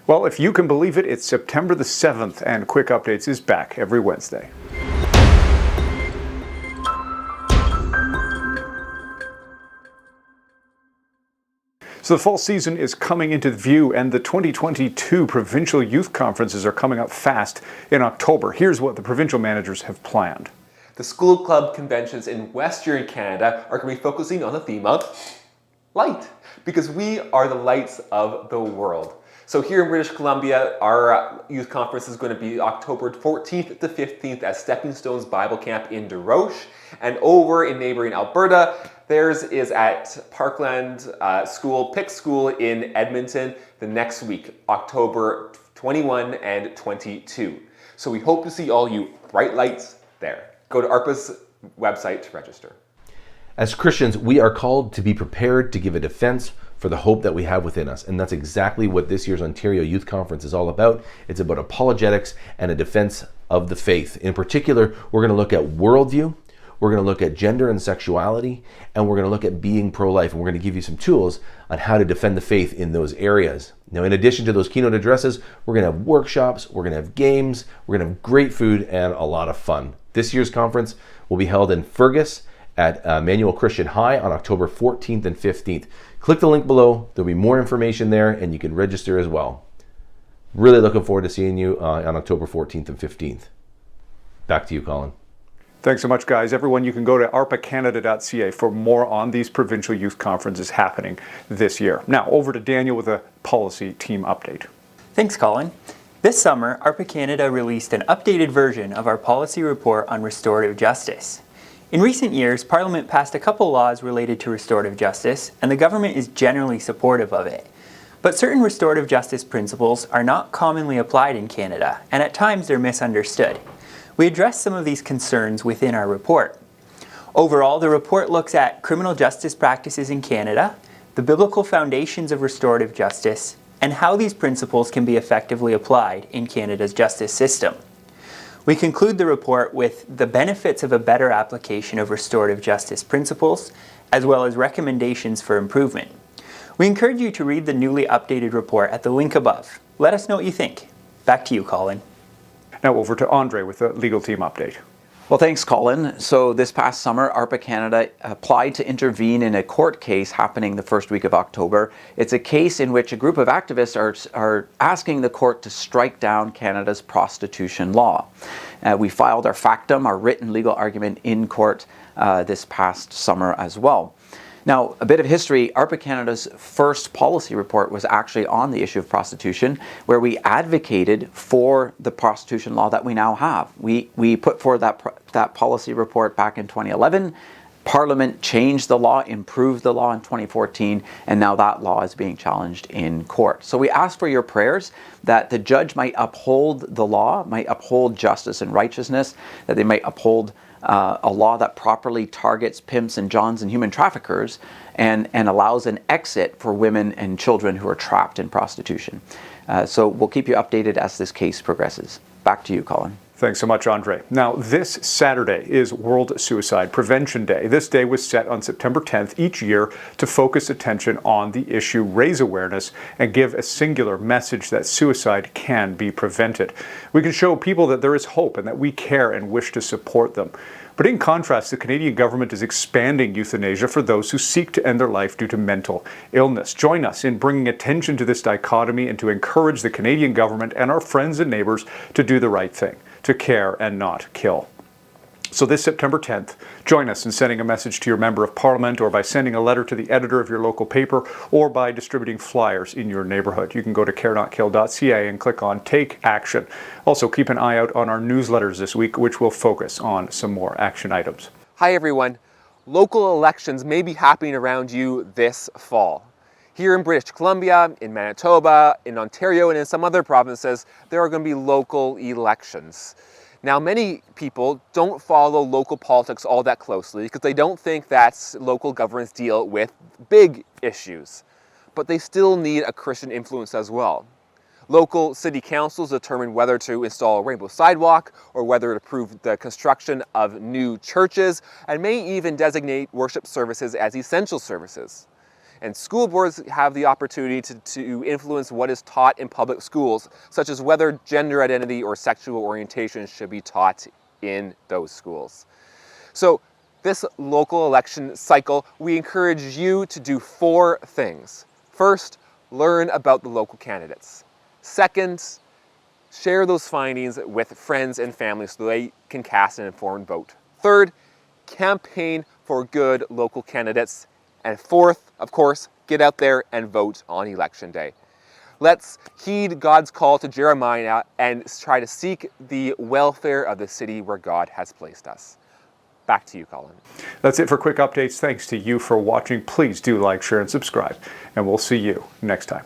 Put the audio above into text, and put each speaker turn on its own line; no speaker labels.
Well, if you can believe it, it's September the 7th, and Quick Updates is back every Wednesday. So the fall season is coming into view, and the 2022 Provincial Youth Conferences are coming up fast in October. Here's what the provincial managers have planned.
The school club conventions in Western Canada are going to be focusing on the theme of light, because we are the lights of the world. So here in British Columbia, our youth conference is going to be October 14th to 15th at Stepping Stones Bible Camp in Desroches. And over in neighboring Alberta, theirs is at Parkland Pick School in Edmonton the next week, October 21 and 22. So we hope to see all you bright lights there. Go to ARPA's website to register.
As Christians, we are called to be prepared to give a defense for the hope that we have within us. And that's exactly what this year's Ontario Youth Conference is all about. It's about apologetics and a defense of the faith. In particular, we're going to look at worldview, we're going to look at gender and sexuality, and we're going to look at being pro-life. And we're going to give you some tools on how to defend the faith in those areas. Now, in addition to those keynote addresses, we're going to have workshops, we're going to have games, we're going to have great food and a lot of fun. This year's conference will be held in Fergus at Manuel Christian High on October 14th and 15th. Click the link below. There'll be more information there, and you can register as well. Really looking forward to seeing you on October 14th and 15th. Back to you, Colin.
Thanks so much, guys. Everyone, you can go to arpacanada.ca for more on these provincial youth conferences happening this year. Now, over to Daniel with a policy team update.
Thanks, Colin. This summer, ARPA Canada released an updated version of our policy report on restorative justice. In recent years, Parliament passed a couple laws related to restorative justice, and the government is generally supportive of it. But certain restorative justice principles are not commonly applied in Canada, and at times they're misunderstood. We address some of these concerns within our report. Overall, the report looks at criminal justice practices in Canada, the biblical foundations of restorative justice, and how these principles can be effectively applied in Canada's justice system. We conclude the report with the benefits of a better application of restorative justice principles, as well as recommendations for improvement. We encourage you to read the newly updated report at the link above. Let us know what you think. Back to you, Colin.
Now over to Andre with a legal team update.
Well, thanks, Colin. So this past summer, ARPA Canada applied to intervene in a court case happening the first week of October. It's a case in which a group of activists are asking the court to strike down Canada's prostitution law. We filed our factum, our written legal argument, in court this past summer as well. Now, a bit of history, ARPA Canada's first policy report was actually on the issue of prostitution, where we advocated for the prostitution law that we now have. We put forward that policy report back in 2011. Parliament changed the law, improved the law in 2014, and now that law is being challenged in court. So we ask for your prayers that the judge might uphold the law, might uphold justice and righteousness, that they might uphold a law that properly targets pimps and johns and human traffickers and allows an exit for women and children who are trapped in prostitution. So we'll keep you updated as this case progresses. Back to you, Colin.
Thanks so much, Andre. Now, this Saturday is World Suicide Prevention Day. This day was set on September 10th each year to focus attention on the issue, raise awareness, and give a singular message that suicide can be prevented. We can show people that there is hope and that we care and wish to support them. But in contrast, the Canadian government is expanding euthanasia for those who seek to end their life due to mental illness. Join us in bringing attention to this dichotomy and to encourage the Canadian government and our friends and neighbors to do the right thing, to care and not kill. So this September 10th, join us in sending a message to your member of parliament, or by sending a letter to the editor of your local paper, or by distributing flyers in your neighborhood. You can go to carenotkill.ca and click on Take Action. Also, keep an eye out on our newsletters this week, which will focus on some more action items.
Hi everyone. Local elections may be happening around you this fall. Here in British Columbia, in Manitoba, in Ontario, and in some other provinces, there are going to be local elections. Now, many people don't follow local politics all that closely because they don't think that local governments deal with big issues, but they still need a Christian influence as well. Local city councils determine whether to install a rainbow sidewalk or whether to approve the construction of new churches, and may even designate worship services as essential services. And school boards have the opportunity to influence what is taught in public schools, such as whether gender identity or sexual orientation should be taught in those schools. So this local election cycle, we encourage you to do 4 things. First, learn about the local candidates. Second, share those findings with friends and family so they can cast an informed vote. Third, campaign for good local candidates. And fourth, of course, get out there and vote on election day. Let's heed God's call to Jeremiah and try to seek the welfare of the city where God has placed us. Back to you, Colin.
That's it for quick updates. Thanks to you for watching. Please do like, share, and subscribe, and we'll see you next time.